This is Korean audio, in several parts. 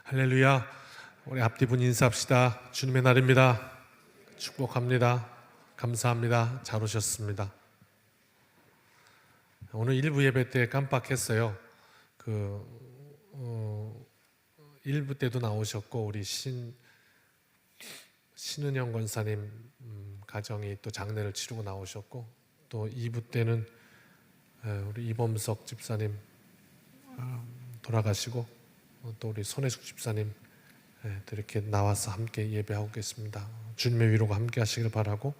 할렐루야. 우리 앞뒤 분 인사합시다. 주님의 날입니다. 축복합니다. 감사합니다. 잘 오셨습니다. 오늘 일부 예배 때 깜빡했어요. 일부 때도 나오셨고 우리 신은영 권사님 가정이 또 장례를 치르고 나오셨고, 또 2부 때는 우리 이범석 집사님 돌아가시고, 또 우리 손혜숙 집사님 또 이렇게 나와서 함께 예배하고 계십니다. 주님의 위로가 함께 하시길 바라고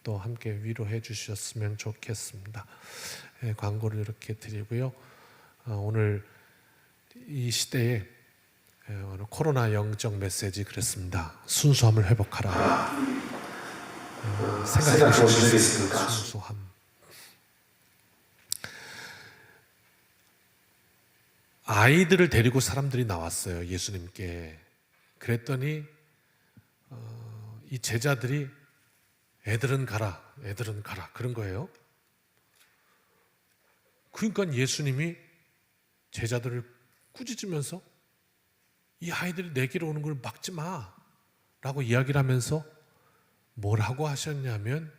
또 함께 위로해 주셨으면 좋겠습니다. 광고를 이렇게 드리고요. 오늘 이 시대에 코로나 영적 메시지 그랬습니다. 순수함을 회복하라. 생각해 보시겠습니까? 순수함. 아이들을 데리고 사람들이 나왔어요, 예수님께. 그랬더니 이 제자들이 애들은 가라, 애들은 가라 그런 거예요. 그러니까 예수님이 제자들을 꾸짖으면서 이 아이들이 내게로 오는 걸 막지 마 라고 이야기를 하면서 뭐라고 하셨냐면,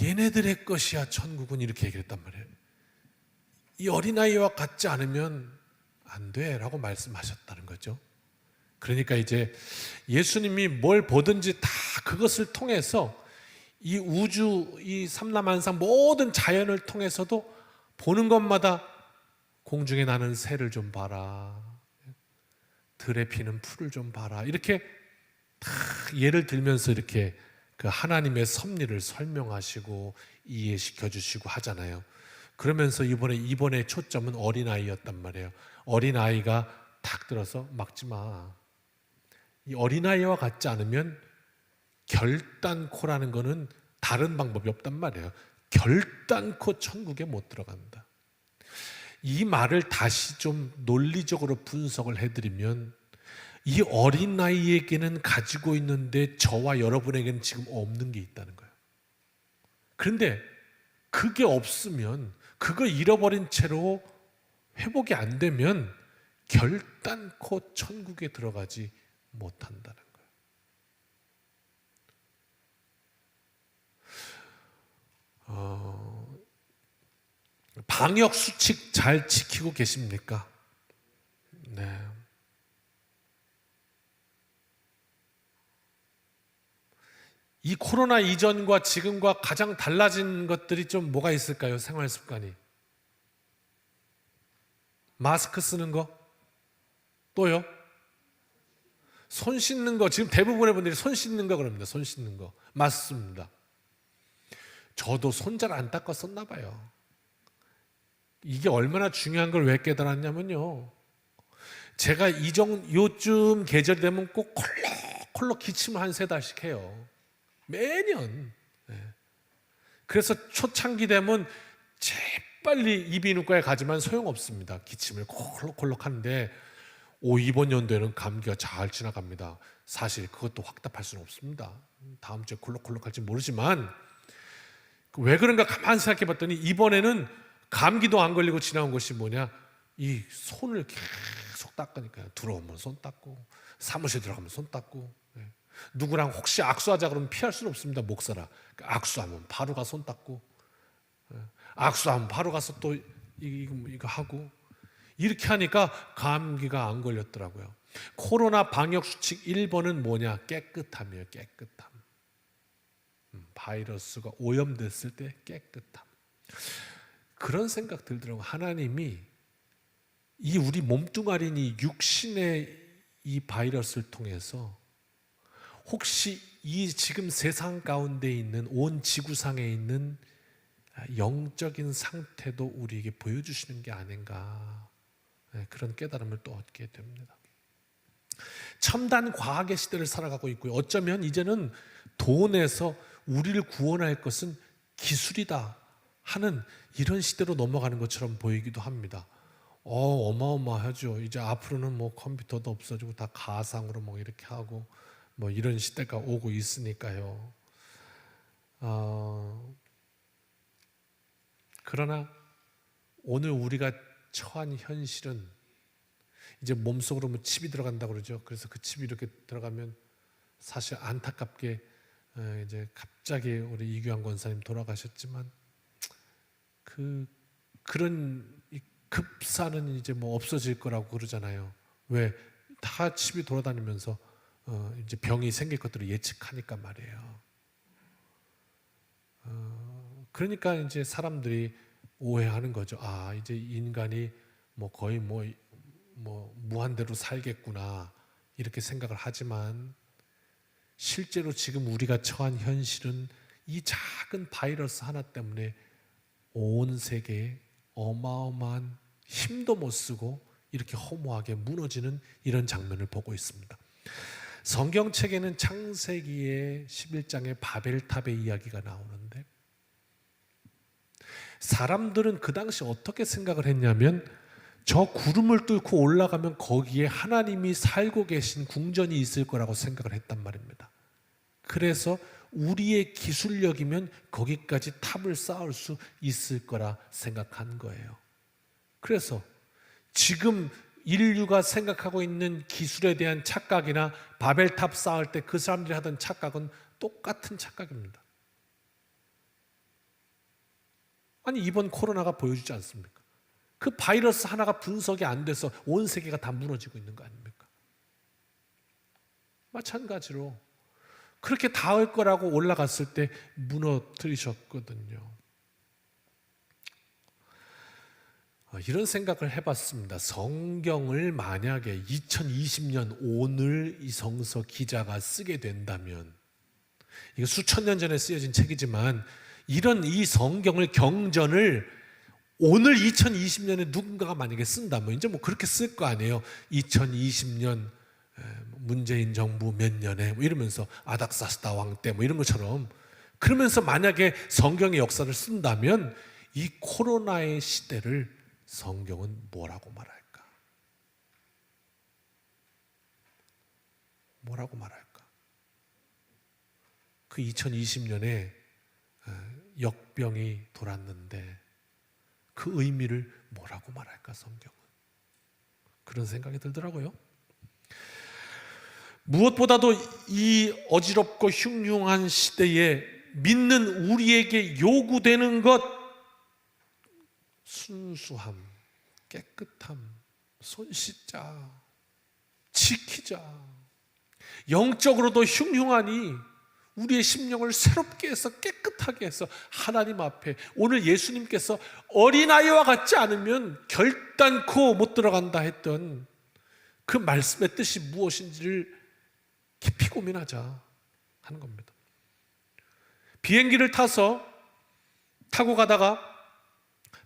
얘네들의 것이야 천국은, 이렇게 얘기를 했단 말이에요. 이 어린아이와 같지 않으면 안 돼 라고 말씀하셨다는 거죠. 그러니까 이제 예수님이 뭘 보든지 다 그것을 통해서 이 우주, 이 삼라만상 모든 자연을 통해서도 보는 것마다 공중에 나는 새를 좀 봐라, 들에 피는 풀을 좀 봐라, 이렇게 다 예를 들면서 이렇게 그 하나님의 섭리를 설명하시고 이해시켜 주시고 하잖아요. 그러면서 이번에 초점은 어린아이였단 말이에요. 어린아이가 탁 들어서 막지 마. 이 어린아이와 같지 않으면 결단코라는 거는 다른 방법이 없단 말이에요. 결단코 천국에 못 들어간다. 이 말을 다시 좀 논리적으로 분석을 해드리면, 이 어린아이에게는 가지고 있는데 저와 여러분에게는 지금 없는 게 있다는 거예요. 그런데 그게 없으면, 그거 잃어버린 채로 회복이 안 되면 결단코 천국에 들어가지 못한다는 거예요. 방역 수칙 잘 지키고 계십니까? 네. 이 코로나 이전과 지금과 가장 달라진 것들이 좀 뭐가 있을까요? 생활 습관이. 마스크 쓰는 거? 또요? 손 씻는 거. 지금 대부분의 분들이 손 씻는 거 그럽니다. 손 씻는 거. 맞습니다. 저도 손 잘 안 닦았었나 봐요. 이게 얼마나 중요한 걸 왜 깨달았냐면요, 제가 요즘 계절이 되면 꼭 콜록콜록 기침을 한 3달씩 해요. 매년. 그래서 초창기 되면 재빨리 이비인후과에 가지만 소용없습니다. 기침을 콜록콜록 하는데 이번 연도에는 감기가 잘 지나갑니다. 사실 그것도 확답할 수는 없습니다. 다음 주에 콜록콜록 할지 모르지만, 왜 그런가 가만히 생각해 봤더니 이번에는 감기도 안 걸리고 지나온 것이 뭐냐, 이 손을 계속 닦으니까요. 들어오면 손 닦고, 사무실 들어가면 손 닦고, 누구랑 혹시 악수하자 그러면 피할 수는 없습니다. 목사라. 악수하면 바로 가서 손 닦고, 악수하면 바로 가서 또 이거 하고, 이렇게 하니까 감기가 안 걸렸더라고요. 코로나 방역 수칙 1번은 뭐냐? 깨끗함이에요. 깨끗함. 바이러스가 오염됐을 때 깨끗함. 그런 생각 들더라고요. 하나님이 이 우리 몸뚱아리인 이 육신의 이 바이러스를 통해서 혹시 이 지금 세상 가운데 있는 온 지구상에 있는 영적인 상태도 우리에게 보여주시는 게 아닌가, 그런 깨달음을 또 얻게 됩니다. 첨단 과학의 시대를 살아가고 있고요. 어쩌면 이제는 돈에서 우리를 구원할 것은 기술이다 하는 이런 시대로 넘어가는 것처럼 보이기도 합니다. 어마어마하죠. 이제 앞으로는 뭐 컴퓨터도 없어지고 다 가상으로 뭐 이렇게 하고 뭐 이런 시대가 오고 있으니까요. 그러나 오늘 우리가 처한 현실은 이제 몸속으로 뭐 칩이 들어간다고 그러죠. 그래서 그 칩이 이렇게 들어가면 사실 안타깝게 이제 갑자기 우리 이규환 권사님 돌아가셨지만 그런 이 급사는 이제 뭐 없어질 거라고 그러잖아요. 왜? 다 칩이 돌아다니면서 이제 병이 생길 것들을 예측하니까 말이에요. 그러니까 이제 사람들이 오해하는 거죠. 아, 이제 인간이 뭐 거의 뭐 무한대로 살겠구나 이렇게 생각을 하지만 실제로 지금 우리가 처한 현실은 이 작은 바이러스 하나 때문에 온 세계에 어마어마한 힘도 못 쓰고 이렇게 허무하게 무너지는 이런 장면을 보고 있습니다. 성경책에는 창세기의 11장의 바벨탑의 이야기가 나오는데 사람들은 그 당시 어떻게 생각을 했냐면 저 구름을 뚫고 올라가면 거기에 하나님이 살고 계신 궁전이 있을 거라고 생각을 했단 말입니다. 그래서 우리의 기술력이면 거기까지 탑을 쌓을 수 있을 거라 생각한 거예요. 그래서 지금 인류가 생각하고 있는 기술에 대한 착각이나 바벨탑 쌓을 때 그 사람들이 하던 착각은 똑같은 착각입니다. 아니 이번 코로나가 보여주지 않습니까? 그 바이러스 하나가 분석이 안 돼서 온 세계가 다 무너지고 있는 거 아닙니까? 마찬가지로 그렇게 닿을 거라고 올라갔을 때 무너뜨리셨거든요. 이런 생각을 해봤습니다. 성경을 만약에 2020년 오늘 이성서 기자가 쓰게 된다면, 이거 수천 년 전에 쓰여진 책이지만 이런 이 성경을 경전을 오늘 2020년에 누군가가 만약에 쓴다면 이제 뭐 그렇게 쓸 거 아니에요. 2020년 문재인 정부 몇 년에 뭐 이러면서 아닥사스다 왕 때 뭐 이런 것처럼 그러면서 만약에 성경의 역사를 쓴다면 이 코로나의 시대를 성경은 뭐라고 말할까? 뭐라고 말할까? 그 2020년에 역병이 돌았는데 그 의미를 뭐라고 말할까 성경은? 그런 생각이 들더라고요. 무엇보다도 이 어지럽고 흉흉한 시대에 믿는 우리에게 요구되는 것, 순수함, 깨끗함, 손 씻자, 지키자. 영적으로도 흉흉하니 우리의 심령을 새롭게 해서 깨끗하게 해서 하나님 앞에 오늘 예수님께서 어린아이와 같지 않으면 결단코 못 들어간다 했던 그 말씀의 뜻이 무엇인지를 깊이 고민하자 하는 겁니다. 비행기를 타고 가다가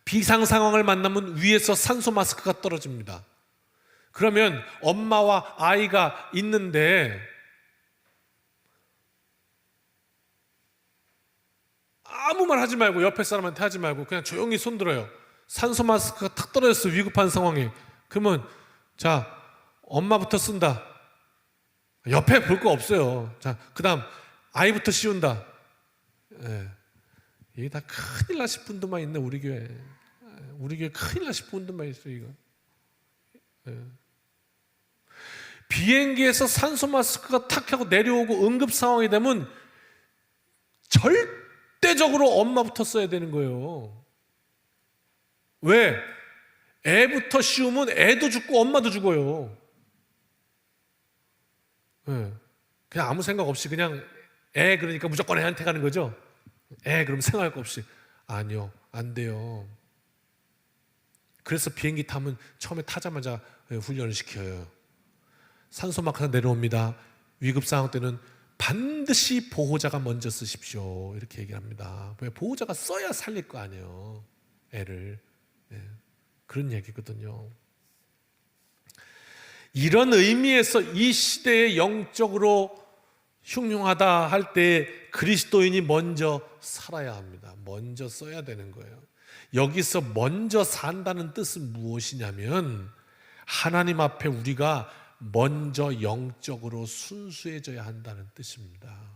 비상 상황을 만나면 위에서 산소 마스크가 떨어집니다. 그러면 엄마와 아이가 있는데 아무 말 하지 말고 옆에 사람한테 하지 말고 그냥 조용히 손 들어요. 산소 마스크가 탁 떨어졌어. 위급한 상황에. 그러면 자, 엄마부터 쓴다. 옆에 볼 거 없어요. 자, 그 다음 아이부터 씌운다. 이게 다 큰일 나실 분들만 있네. 우리 교회. 우리 교회 큰일 나실 분들만 있어요. 이거. 비행기에서 산소 마스크가 탁 하고 내려오고 응급 상황이 되면 절대적으로 엄마부터 써야 되는 거예요. 왜? 애부터 씌우면 애도 죽고 엄마도 죽어요. 그냥 아무 생각 없이 그냥 애 그러니까 무조건 애한테 가는 거죠. 애 그럼 생각할 거 없이. 아니요, 안 돼요. 그래서 비행기 타면 처음에 타자마자 훈련을 시켜요. 산소마크가 내려옵니다. 위급 상황 때는 반드시 보호자가 먼저 쓰십시오. 이렇게 얘기를 합니다. 왜? 보호자가 써야 살릴 거 아니에요. 애를. 그런 얘기거든요. 이런 의미에서 이 시대에 영적으로 흉흉하다 할 때 그리스도인이 먼저 살아야 합니다. 먼저 써야 되는 거예요. 여기서 먼저 산다는 뜻은 무엇이냐면 하나님 앞에 우리가 먼저 영적으로 순수해져야 한다는 뜻입니다.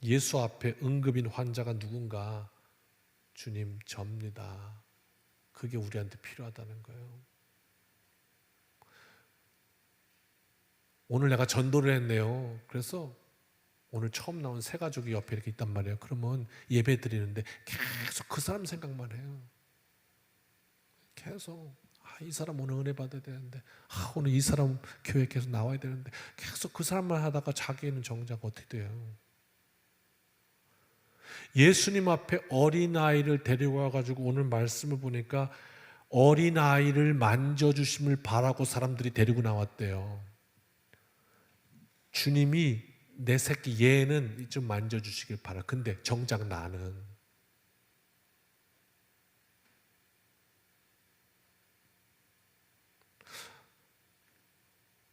예수 앞에 응급인 환자가 누군가? 주님, 접니다. 그게 우리한테 필요하다는 거예요. 오늘 내가 전도를 했네요. 그래서 오늘 처음 나온 새 가족이 옆에 이렇게 있단 말이에요. 그러면 예배 드리는데 계속 그 사람 생각만 해요. 계속 이 사람 오늘 은혜 받아야 되는데, 오늘 이 사람 교회 계속 나와야 되는데, 계속 그 사람만 하다가 자기는 정작 어떻게 돼요? 예수님 앞에 어린아이를 데려와가지고 오늘 말씀을 보니까 어린아이를 만져주심을 바라고 사람들이 데리고 나왔대요. 주님이 내 새끼 얘는 좀 만져주시길 바라. 근데 정작 나는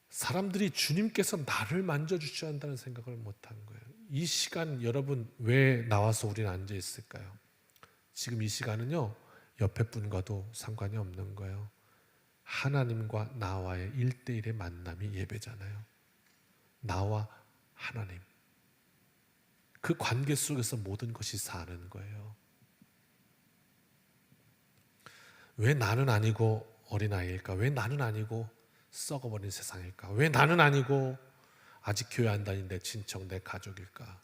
사람들이 주님께서 나를 만져주셔야 한다는 생각을 못한 거예요. 이 시간 여러분 왜 나와서 우리는 앉아 있을까요? 지금 이 시간은요, 옆에 분과도 상관이 없는 거예요. 하나님과 나와의 1대1의 만남이 예배잖아요. 나와 하나님, 그 관계 속에서 모든 것이 사는 거예요. 왜 나는 아니고 어린아이일까? 왜 나는 아니고 썩어버린 세상일까? 왜 나는 아니고 아직 교회 안 다닌 내 친척, 내 가족일까?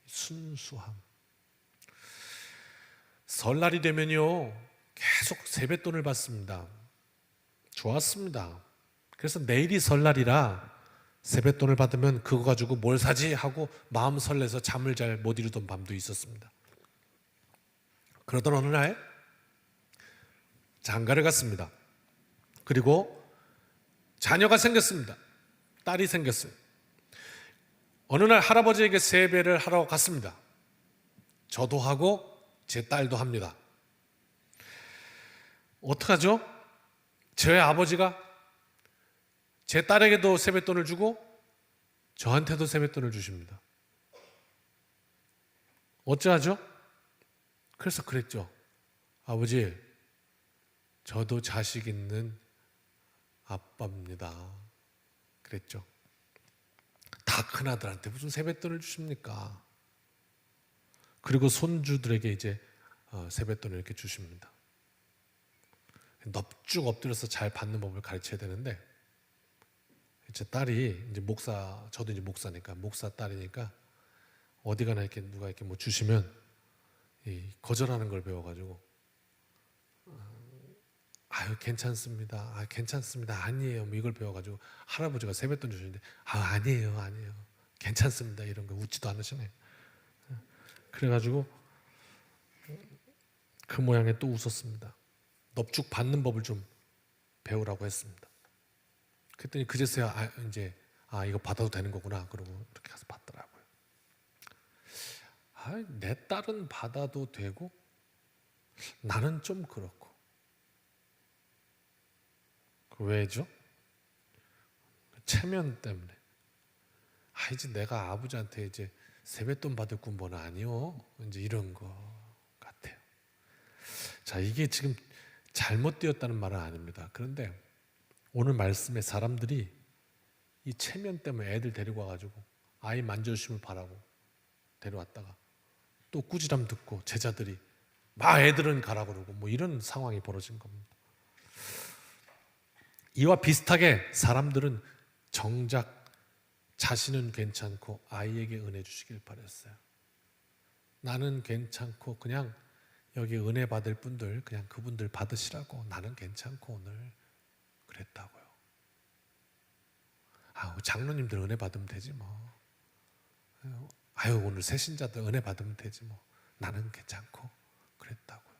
순수함. 설날이 되면요 계속 세뱃돈을 받습니다. 좋았습니다. 그래서 내일이 설날이라 세뱃돈을 받으면 그거 가지고 뭘 사지 하고 마음 설레서 잠을 잘 못 이루던 밤도 있었습니다. 그러던 어느 날 장가를 갔습니다. 그리고 자녀가 생겼습니다. 딸이 생겼어요. 어느 날 할아버지에게 세배를 하러 갔습니다. 저도 하고 제 딸도 합니다. 어떡하죠? 저희 아버지가 제 딸에게도 세뱃돈을 주고 저한테도 세뱃돈을 주십니다. 어쩌하죠? 그래서 그랬죠. 아버지, 저도 자식 있는 아빠입니다. 그랬죠. 다 큰아들한테 무슨 세뱃돈을 주십니까? 그리고 손주들에게 이제 세뱃돈을 이렇게 주십니다. 넙죽 엎드려서 잘 받는 법을 가르쳐야 되는데, 제 딸이 이제 저도 이제 목사니까, 목사 딸이니까 어디 가나 이렇게 누가 이렇게 뭐 주시면 거절하는 걸 배워가지고, 아유 괜찮습니다. 괜찮습니다. 아니에요. 뭐 이걸 배워가지고 할아버지가 세뱃돈 주시는데 아니에요. 괜찮습니다. 이런 거 웃지도 않으시네. 그래가지고 그 모양에 또 웃었습니다. 넙죽 받는 법을 좀 배우라고 했습니다. 그랬더니 그제서야 이거 받아도 되는 거구나. 그러고 이렇게 가서 받더라고요. 내 딸은 받아도 되고 나는 좀 그렇고. 왜죠? 체면 때문에. 이제 내가 아버지한테 이제 세뱃돈 받을 군번은 아니요. 이제 이런 거 같아요. 자, 이게 지금 잘못되었다는 말은 아닙니다. 그런데 오늘 말씀에 사람들이 이 체면 때문에 애들 데리고 와가지고 아이 만져주심을 바라고 데려왔다가 또 꾸지람 듣고 제자들이 막 애들은 가라 그러고 뭐 이런 상황이 벌어진 겁니다. 이와 비슷하게 사람들은 정작 자신은 괜찮고 아이에게 은혜 주시길 바랬어요. 나는 괜찮고 그냥 여기 은혜 받을 분들 그냥 그분들 받으시라고, 나는 괜찮고 오늘 그랬다고요. 장로님들 은혜 받으면 되지 뭐. 오늘 새신자들 은혜 받으면 되지 뭐. 나는 괜찮고 그랬다고요.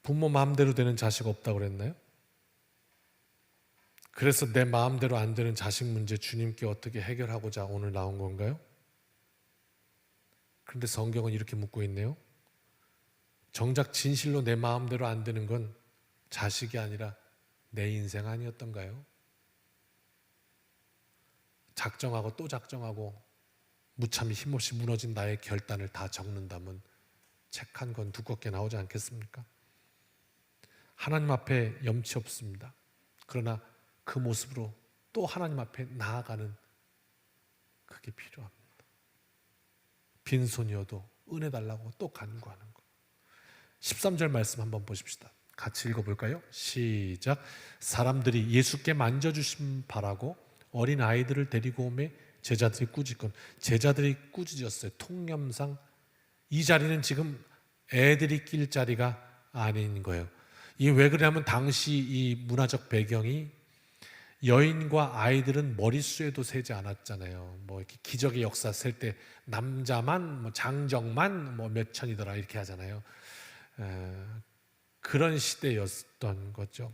부모 마음대로 되는 자식 없다고 그랬나요? 그래서 내 마음대로 안 되는 자식 문제 주님께 어떻게 해결하고자 오늘 나온 건가요? 그런데 성경은 이렇게 묻고 있네요. 정작 진실로 내 마음대로 안 되는 건 자식이 아니라 내 인생 아니었던가요? 작정하고 또 작정하고 무참히 힘없이 무너진 나의 결단을 다 적는다면 책 한 권 두껍게 나오지 않겠습니까? 하나님 앞에 염치 없습니다. 그러나 그 모습으로 또 하나님 앞에 나아가는 그게 필요합니다. 빈손이어도 은혜 달라고 또 간구하는 거. 13절 말씀 한번 보십시다. 같이 읽어볼까요? 시작. 사람들이 예수께 만져주심 바라고 어린 아이들을 데리고 오매 제자들이 꾸짖건. 제자들이 꾸짖었어요. 통념상 이 자리는 지금 애들이 낄 자리가 아닌 거예요. 이게 왜 그러냐면 당시 이 문화적 배경이 여인과 아이들은 머릿수에도 세지 않았잖아요. 뭐 이렇게 기적의 역사 셀 때 남자만 뭐 장정만 뭐 몇 천이더라 이렇게 하잖아요. 그런 시대였던 거죠.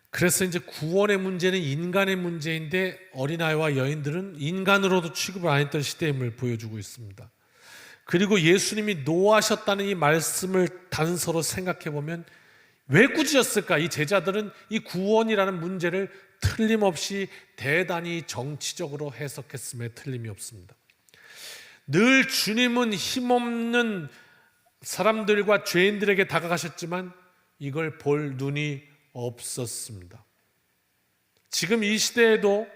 그래서 이제 구원의 문제는 인간의 문제인데 어린아이와 여인들은 인간으로도 취급을 안 했던 시대임을 보여주고 있습니다. 그리고 예수님이 노하셨다는 이 말씀을 단서로 생각해 보면 왜 꾸짖었을까? 이 제자들은 이 구원이라는 문제를 틀림없이 대단히 정치적으로 해석했음에 틀림이 없습니다. 늘 주님은 힘없는 사람들과 죄인들에게 다가가셨지만 이걸 볼 눈이 없었습니다. 지금 이 시대에도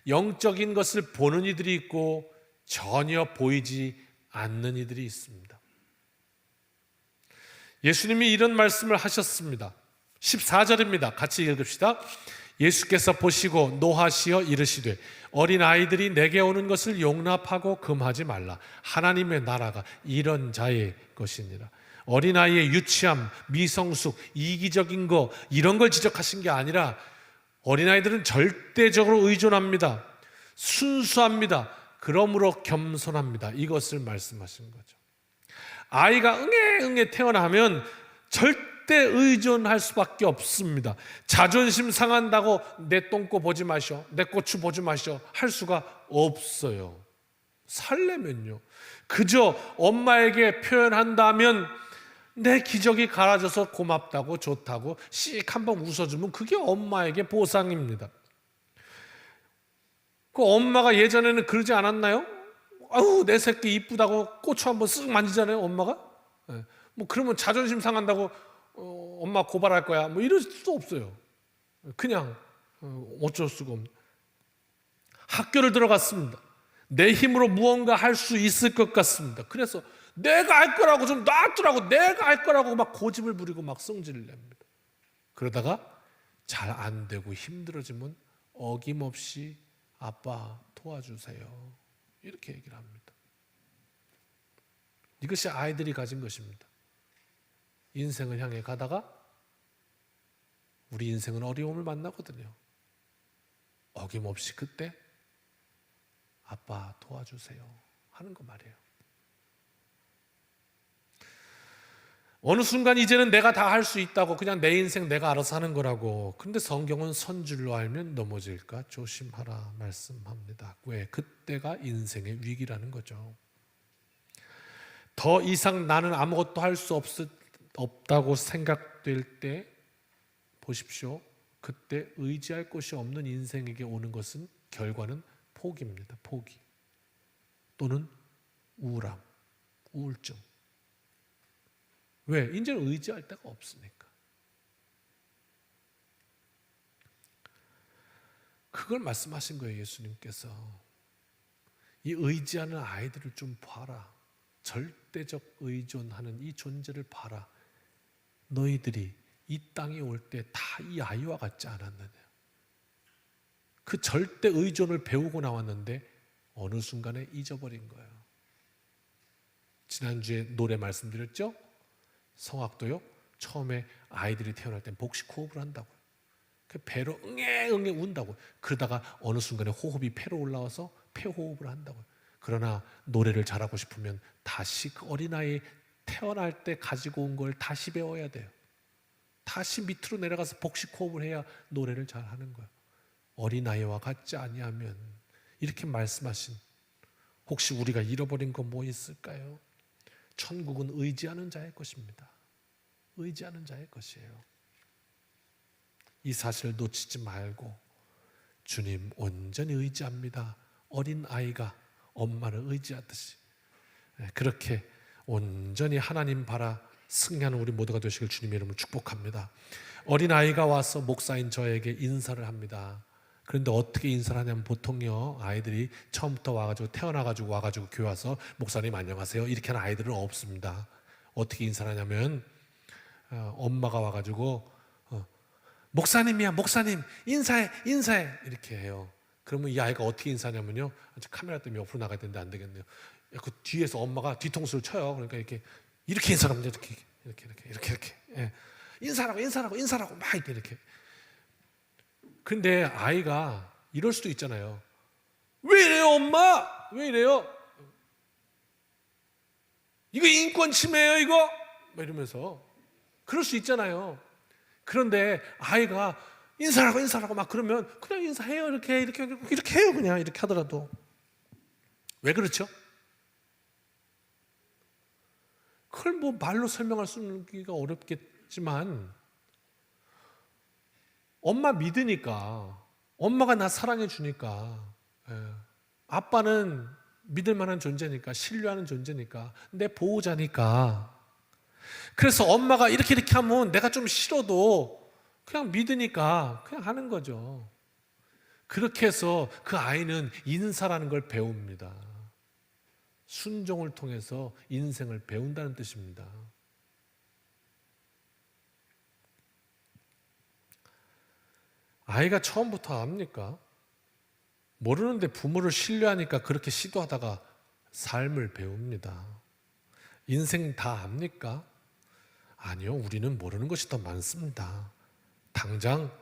영적인 것을 보는 이들이 있고 전혀 보이지 않는 이들이 있습니다. 예수님이 이런 말씀을 하셨습니다. 14절입니다. 같이 읽읍시다. 예수께서 보시고 노하시어 이르시되 어린 아이들이 내게 오는 것을 용납하고 금하지 말라. 하나님의 나라가 이런 자의 것이니라. 어린아이의 유치함, 미성숙, 이기적인 거 이런 걸 지적하신 게 아니라 어린아이들은 절대적으로 의존합니다. 순수합니다. 그러므로 겸손합니다. 이것을 말씀하신 거죠. 아이가 응애 태어나면 절대 의존할 수밖에 없습니다. 자존심 상한다고 내 똥꼬 보지 마셔, 내 고추 보지 마셔 할 수가 없어요. 살려면요 그저 엄마에게 표현한다면 내 기저귀 갈아줘서 고맙다고 좋다고 씩 한번 웃어주면 그게 엄마에게 보상입니다. 그 엄마가 예전에는 그러지 않았나요? 아우 내 새끼 이쁘다고 고추 한번 쓱 만지잖아요 엄마가. 뭐 그러면 자존심 상한다고 엄마 고발할 거야 뭐 이럴 수도 없어요. 그냥 어쩔 수가 없는. 학교를 들어갔습니다. 내 힘으로 무언가 할 수 있을 것 같습니다. 그래서 내가 할 거라고 좀 놔두라고, 내가 할 거라고 막 고집을 부리고 막 성질을 냅니다. 그러다가 잘 안 되고 힘들어지면 어김없이 아빠 도와주세요 이렇게 얘기를 합니다. 이것이 아이들이 가진 것입니다. 인생을 향해 가다가 우리 인생은 어려움을 만나거든요. 어김없이 그때 아빠 도와주세요 하는 거 말이에요. 어느 순간 이제는 내가 다 할 수 있다고 그냥 내 인생 내가 알아서 하는 거라고. 그런데 성경은 선줄로 알면 넘어질까 조심하라 말씀합니다. 왜? 그때가 인생의 위기라는 거죠. 더 이상 나는 아무것도 할 수 없다고 생각될 때 보십시오. 그때 의지할 곳이 없는 인생에게 오는 것은 결과는 포기입니다. 포기 또는 우울함, 우울증. 왜? 이제는 의지할 데가 없으니까. 그걸 말씀하신 거예요. 예수님께서. 이 의지하는 아이들을 좀 봐라. 절대적 의존하는 이 존재를 봐라. 너희들이 이 땅에 올 때 다 이 아이와 같지 않았느냐. 그 절대 의존을 배우고 나왔는데 어느 순간에 잊어버린 거예요. 지난주에 노래 말씀드렸죠? 성악도요. 처음에 아이들이 태어날 땐 복식 호흡을 한다고요. 그 배로 응애 운다고. 그러다가 어느 순간에 호흡이 폐로 올라와서 폐호흡을 한다고요. 그러나 노래를 잘하고 싶으면 다시 그 어린아이 태어날 때 가지고 온 걸 다시 배워야 돼요. 다시 밑으로 내려가서 복식 호흡을 해야 노래를 잘하는 거예요. 어린아이와 같지 아니하면 이렇게 말씀하신, 혹시 우리가 잃어버린 거 뭐 있을까요? 천국은 의지하는 자의 것입니다. 의지하는 자의 것이에요. 이 사실을 놓치지 말고 주님 온전히 의지합니다. 어린 아이가 엄마를 의지하듯이 그렇게 온전히 하나님 바라 승리하는 우리 모두가 되시길 주님의 이름으로 축복합니다. 어린 아이가 와서 목사인 저에게 인사를 합니다. 그런데 어떻게 인사를 하냐면 보통요 아이들이 처음부터 태어나가지고 교회 와서 목사님 안녕하세요 이렇게 하는 아이들은 없습니다. 어떻게 인사를 하냐면 엄마가 와가지고 목사님이야 목사님 인사해 이렇게 해요. 그러면 이 아이가 어떻게 인사하냐면요 카메라 때문에 옆으로 나가야 되는데 안 되겠네요. 그 뒤에서 엄마가 뒤통수를 쳐요. 그러니까 이렇게 인사를 합니다. 이렇게 예. 인사라고 막 이렇게. 근데 아이가 이럴 수도 있잖아요. 왜 이래요 엄마? 왜 이래요? 이거 인권 침해예요 이거? 막 이러면서 그럴 수 있잖아요. 그런데 아이가 인사라고 막 그러면 그냥 인사해요 이렇게 해요 그냥 이렇게 하더라도. 왜 그렇죠? 그걸 뭐 말로 설명할 수가 어렵겠지만 엄마 믿으니까 엄마가 나 사랑해 주니까 아빠는 믿을 만한 존재니까 신뢰하는 존재니까 내 보호자니까 그래서 엄마가 이렇게 하면 내가 좀 싫어도 그냥 믿으니까 그냥 하는 거죠. 그렇게 해서 그 아이는 인사라는 걸 배웁니다. 순종을 통해서 인생을 배운다는 뜻입니다. 아이가 처음부터 압니까? 모르는데 부모를 신뢰하니까 그렇게 시도하다가 삶을 배웁니다. 인생 다 압니까? 아니요, 우리는 모르는 것이 더 많습니다. 당장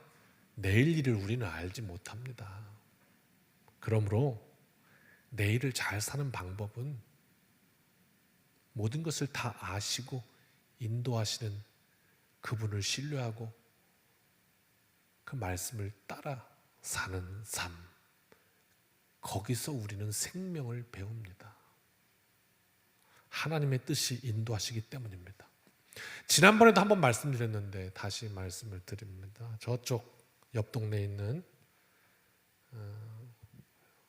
내일 일을 우리는 알지 못합니다. 그러므로 내일을 잘 사는 방법은 모든 것을 다 아시고 인도하시는 그분을 신뢰하고 그 말씀을 따라 사는 삶. 거기서 우리는 생명을 배웁니다. 하나님의 뜻이 인도하시기 때문입니다. 지난번에도 한번 말씀드렸는데 다시 말씀을 드립니다. 저쪽 옆 동네에 있는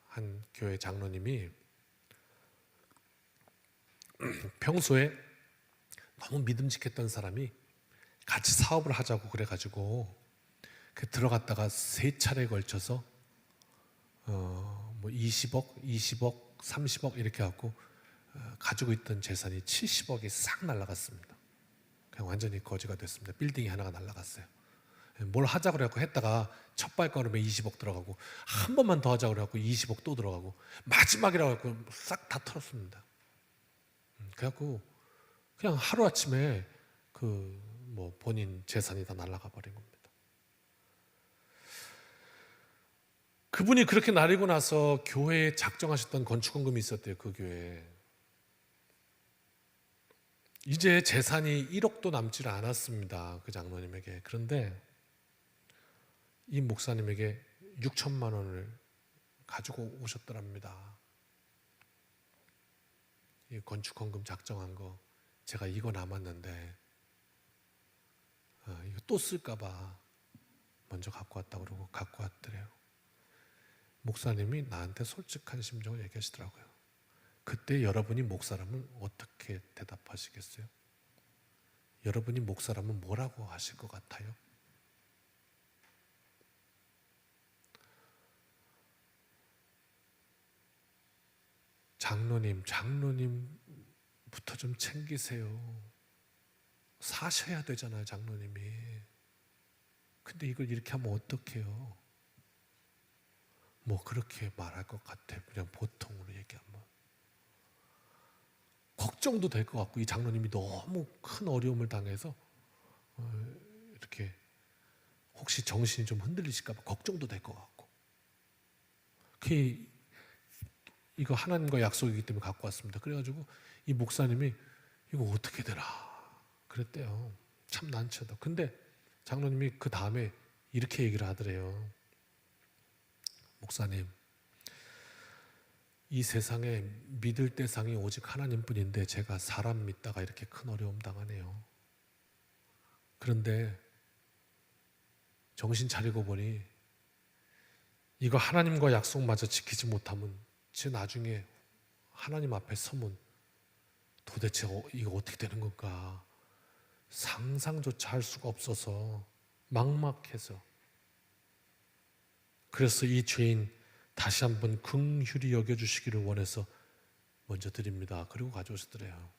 한 교회 장로님이 평소에 너무 믿음직했던 사람이 같이 사업을 하자고 그래가지고 들어갔다가 3차례에 걸쳐서 뭐 20억, 30억 이렇게 갖고 가지고 있던 재산이 70억이 싹 날아갔습니다. 그냥 완전히 거지가 됐습니다. 빌딩이 하나가 날아갔어요. 뭘 하자고 그래갖고 했다가 첫 발걸음에 20억 들어가고 한 번만 더 하자고 그래갖고 20억 또 들어가고 마지막이라고 해갖고 싹 다 털었습니다. 그래갖고 그냥 하루아침에 뭐 본인 재산이 다 날아가 버린 겁니다. 그분이 그렇게 나리고 나서 교회에 작정하셨던 건축헌금이 있었대요. 그 교회에. 이제 재산이 1억도 남지 않았습니다. 그 장로님에게. 그런데 이 목사님에게 6천만 원을 가지고 오셨더랍니다. 이 건축헌금 작정한 거 제가 이거 남았는데 이거 또 쓸까봐 먼저 갖고 왔다고 그러고 갖고 왔더래요. 목사님이 나한테 솔직한 심정을 얘기하시더라고요. 그때 여러분이 목사라면 어떻게 대답하시겠어요? 여러분이 목사라면 뭐라고 하실 것 같아요? 장로님부터 좀 챙기세요. 사셔야 되잖아요, 장로님이. 근데 이걸 이렇게 하면 어떡해요? 뭐 그렇게 말할 것 같아. 그냥 보통으로 얘기하면. 걱정도 될 것 같고 이 장로님이 너무 큰 어려움을 당해서 이렇게 혹시 정신이 좀 흔들리실까 봐 걱정도 될 것 같고. 이거 하나님과 약속이기 때문에 갖고 왔습니다. 그래가지고 이 목사님이 이거 어떻게 되나 그랬대요. 참 난처하다. 근데 장로님이 그 다음에 이렇게 얘기를 하더래요. 목사님, 이 세상에 믿을 대상이 오직 하나님뿐인데 제가 사람 믿다가 이렇게 큰 어려움 당하네요. 그런데 정신 차리고 보니 이거 하나님과 약속마저 지키지 못하면 제 나중에 하나님 앞에 서면 도대체 이거 어떻게 되는 건가 상상조차 할 수가 없어서 막막해서 그래서 이 죄인 다시 한번 긍휼히 여겨주시기를 원해서 먼저 드립니다. 그리고 가져오시더래요.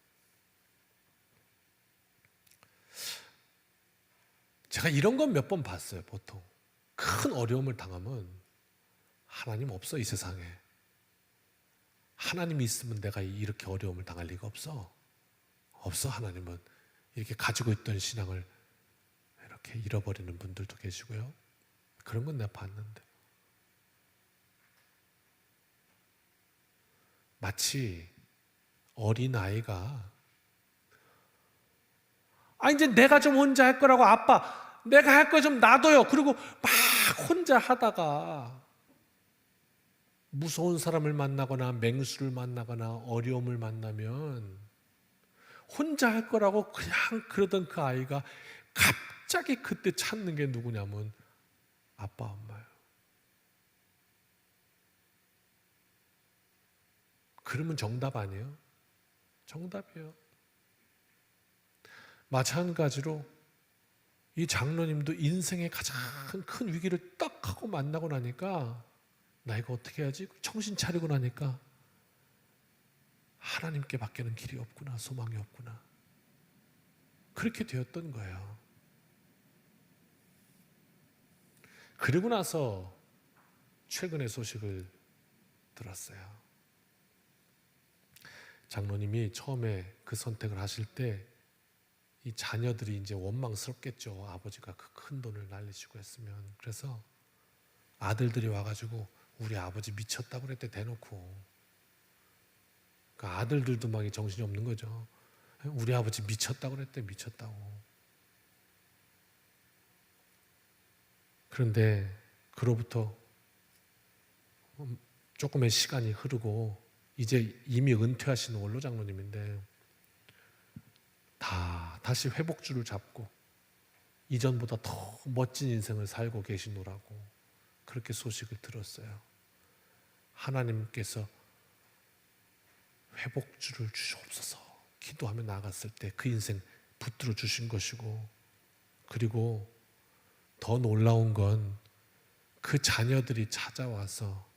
제가 이런 건 몇 번 봤어요. 보통 큰 어려움을 당하면 하나님 없어, 이 세상에. 하나님이 있으면 내가 이렇게 어려움을 당할 리가 없어. 없어. 하나님은. 이렇게 가지고 있던 신앙을 이렇게 잃어버리는 분들도 계시고요. 그런 건 내가 봤는데, 마치 어린아이가 이제 내가 좀 혼자 할 거라고, 아빠 내가 할 거 좀 놔둬요. 그리고 막 혼자 하다가 무서운 사람을 만나거나 맹수를 만나거나 어려움을 만나면 혼자 할 거라고 그냥 그러던 그 아이가 갑자기 그때 찾는 게 누구냐면 아빠, 엄마예요. 그러면 정답 아니에요? 정답이에요. 마찬가지로 이 장로님도 인생의 가장 큰 위기를 딱 하고 만나고 나니까 나 이거 어떻게 해야지? 정신 차리고 나니까 하나님께 밖에는 길이 없구나, 소망이 없구나. 그렇게 되었던 거예요. 그리고 나서 최근에 소식을 들었어요. 장로님이 처음에 그 선택을 하실 때 이 자녀들이 이제 원망스럽겠죠. 아버지가 그 큰 돈을 날리시고 했으면. 그래서 아들들이 와가지고 우리 아버지 미쳤다고 그랬대, 대놓고. 그러니까 아들들도 막 정신이 없는 거죠. 우리 아버지 미쳤다고 그랬대, 미쳤다고. 그런데 그로부터 조금의 시간이 흐르고 이제 이미 은퇴하신 원로 장로님인데 다시 회복줄을 잡고 이전보다 더 멋진 인생을 살고 계시노라고 그렇게 소식을 들었어요. 하나님께서 회복줄을 주시옵소서 기도하며 나갔을 때 그 인생 붙들어 주신 것이고, 그리고 더 놀라운 건 그 자녀들이 찾아와서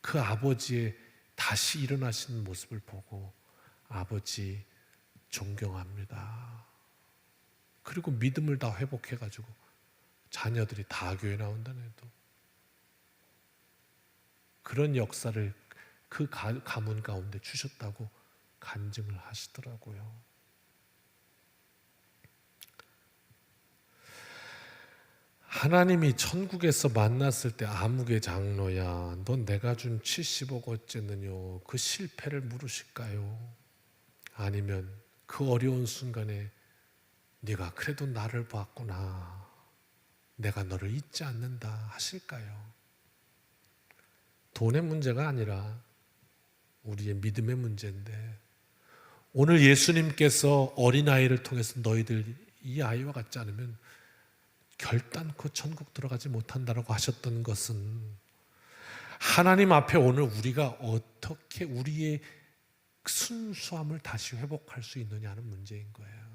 그 아버지의 다시 일어나신 모습을 보고 아버지 존경합니다. 그리고 믿음을 다 회복해가지고 자녀들이 다 교회 나온다네. 또 그런 역사를 그 가문 가운데 주셨다고 간증을 하시더라고요. 하나님이 천국에서 만났을 때 아무개 장로야, 넌 내가 준 70억 어쨌느뇨, 그 실패를 물으실까요? 아니면 그 어려운 순간에 네가 그래도 나를 봤구나, 내가 너를 잊지 않는다 하실까요? 돈의 문제가 아니라 우리의 믿음의 문제인데, 오늘 예수님께서 어린아이를 통해서 너희들 이 아이와 같지 않으면 결단코 천국 들어가지 못한다라고 하셨던 것은 하나님 앞에 오늘 우리가 어떻게 우리의 순수함을 다시 회복할 수 있느냐는 문제인 거예요.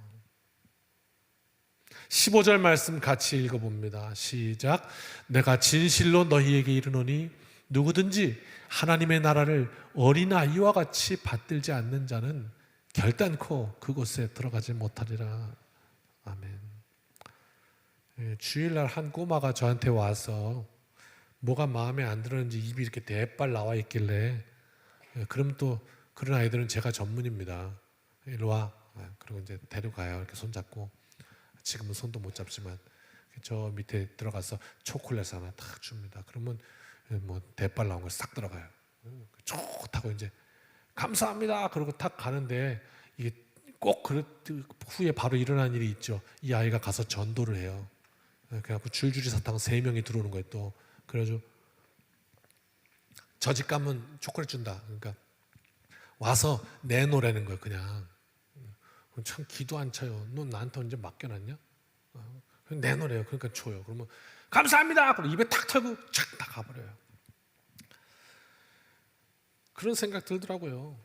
15절 말씀 같이 읽어봅니다. 시작. 내가 진실로 너희에게 이르노니 누구든지 하나님의 나라를 어린아이와 같이 받들지 않는 자는 결단코 그곳에 들어가지 못하리라. 아멘. 주일날 한 꼬마가 저한테 와서 뭐가 마음에 안 들었는지 입이 이렇게 대빨 나와 있길래, 그럼 또 그런 아이들은 제가 전문입니다. 이리 와. 그리고 이제 데려가요. 이렇게 손잡고. 지금은 손도 못 잡지만 저 밑에 들어가서 초콜릿 하나 탁 줍니다. 그러면 뭐 대빨 나온 걸 싹 들어가요. 좋다고 이제 감사합니다. 그러고 탁 가는데 이게 꼭 그 후에 바로 일어난 일이 있죠. 이 아이가 가서 전도를 해요. 그래갖고 줄줄이 사탕 3명이 들어오는 거예요. 또 그래가지고 저 집 가면 초콜릿 준다. 그러니까 와서 내놓으라는 거예요. 그냥 참 기도 안 차요. 너 나한테 언제 맡겨놨냐? 내놓으래요. 그러니까 줘요. 그러면 감사합니다. 그럼 입에 탁 털고 착 다 가버려요. 그런 생각 들더라고요.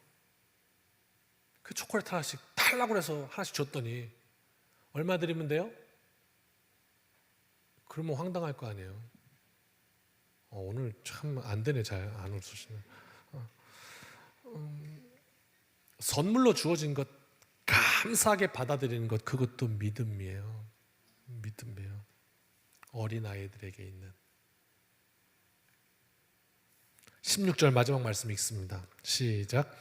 그 초콜릿 하나씩 달라고 해서 하나씩 줬더니 얼마 드리면 돼요? 그러면 황당할 거 아니에요. 오늘 참 안 되네. 잘 안 웃으시네. 선물로 주어진 것 감사하게 받아들이는 것, 그것도 믿음이에요. 믿음이에요. 어린아이들에게 있는 16절 마지막 말씀 읽습니다. 시작.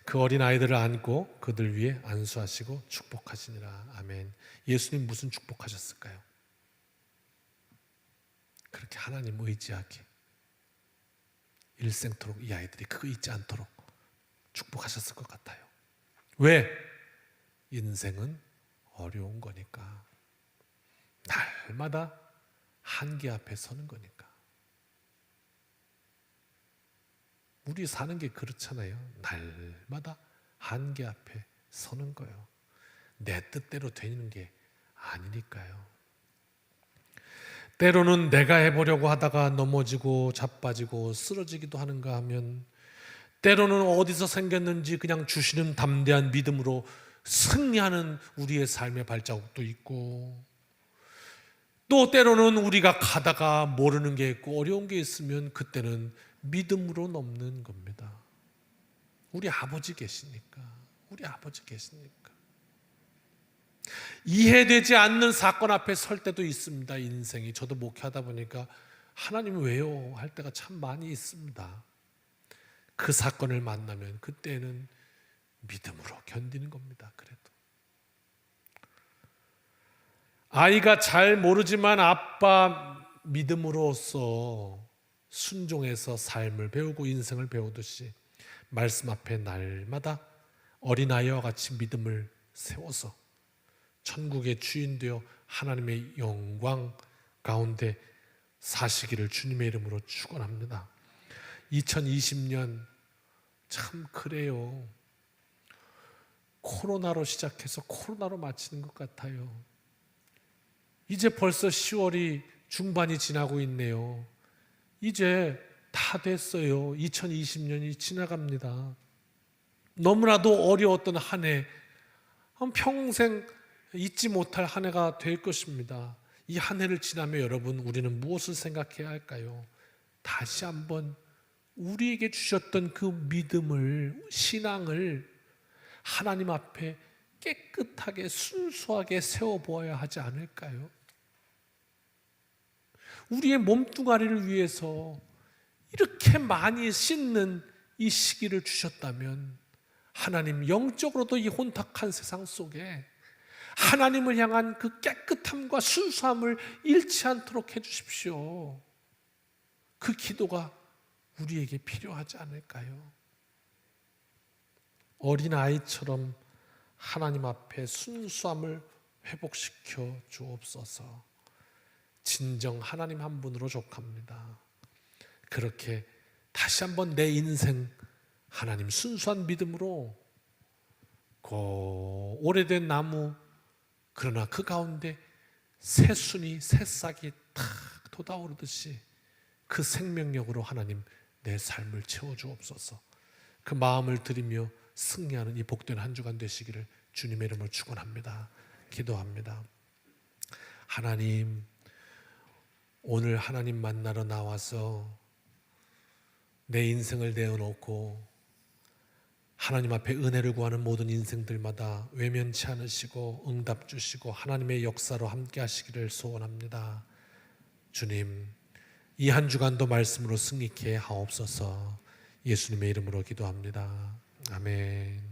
그 어린아이들을 안고 그들 위에 안수하시고 축복하시니라. 아멘. 예수님 무슨 축복하셨을까요? 그렇게 하나님 의지하게 일생토록 이 아이들이 그거 잊지 않도록 축복하셨을 것 같아요. 왜? 인생은 어려운 거니까. 날마다 한계 앞에 서는 거니까. 우리 사는 게 그렇잖아요. 날마다 한계 앞에 서는 거예요. 내 뜻대로 되는 게 아니니까요. 때로는 내가 해보려고 하다가 넘어지고 자빠지고 쓰러지기도 하는가 하면, 때로는 어디서 생겼는지 그냥 주시는 담대한 믿음으로 승리하는 우리의 삶의 발자국도 있고, 또 때로는 우리가 가다가 모르는 게 있고 어려운 게 있으면 그때는 믿음으로 넘는 겁니다. 우리 아버지 계시니까. 우리 아버지 계시니까. 이해되지 않는 사건 앞에 설 때도 있습니다. 인생이. 저도 목회하다 보니까 하나님 왜요? 할 때가 참 많이 있습니다. 그 사건을 만나면 그때는 믿음으로 견디는 겁니다. 그래도 아이가 잘 모르지만 아빠 믿음으로써 순종해서 삶을 배우고 인생을 배우듯이 말씀 앞에 날마다 어린아이와 같이 믿음을 세워서 천국의 주인 되어 하나님의 영광 가운데 사시기를 주님의 이름으로 축원합니다. 2020년 참 그래요. 코로나로 시작해서 코로나로 마치는 것 같아요. 이제 벌써 10월이 중반이 지나고 있네요. 이제 다 됐어요. 2020년이 지나갑니다. 너무나도 어려웠던 한 해, 평생 잊지 못할 한 해가 될 것입니다. 이 한 해를 지나며 여러분, 우리는 무엇을 생각해야 할까요? 다시 한번 우리에게 주셨던 그 믿음을, 신앙을 하나님 앞에 깨끗하게 순수하게 세워보아야 하지 않을까요? 우리의 몸뚱아리를 위해서 이렇게 많이 씻는 이 시기를 주셨다면 하나님, 영적으로도 이 혼탁한 세상 속에 하나님을 향한 그 깨끗함과 순수함을 잃지 않도록 해주십시오. 그 기도가 우리에게 필요하지 않을까요? 어린아이처럼 하나님 앞에 순수함을 회복시켜 주옵소서. 진정 하나님 한 분으로 족합니다. 그렇게 다시 한번 내 인생 하나님 순수한 믿음으로, 오래된 나무, 그러나 그 가운데 새순이 새싹이 탁 돋아오르듯이 그 생명력으로 하나님 내 삶을 채워주옵소서. 그 마음을 드리며 승리하는 이 복된 한 주간 되시기를 주님의 이름으로 축원합니다. 기도합니다. 하나님, 오늘 하나님 만나러 나와서 내 인생을 내어놓고 하나님 앞에 은혜를 구하는 모든 인생들마다 외면치 않으시고 응답 주시고 하나님의 역사로 함께 하시기를 소원합니다. 주님, 이 한 주간도 말씀으로 승리케 하옵소서. 예수님의 이름으로 기도합니다. 아멘.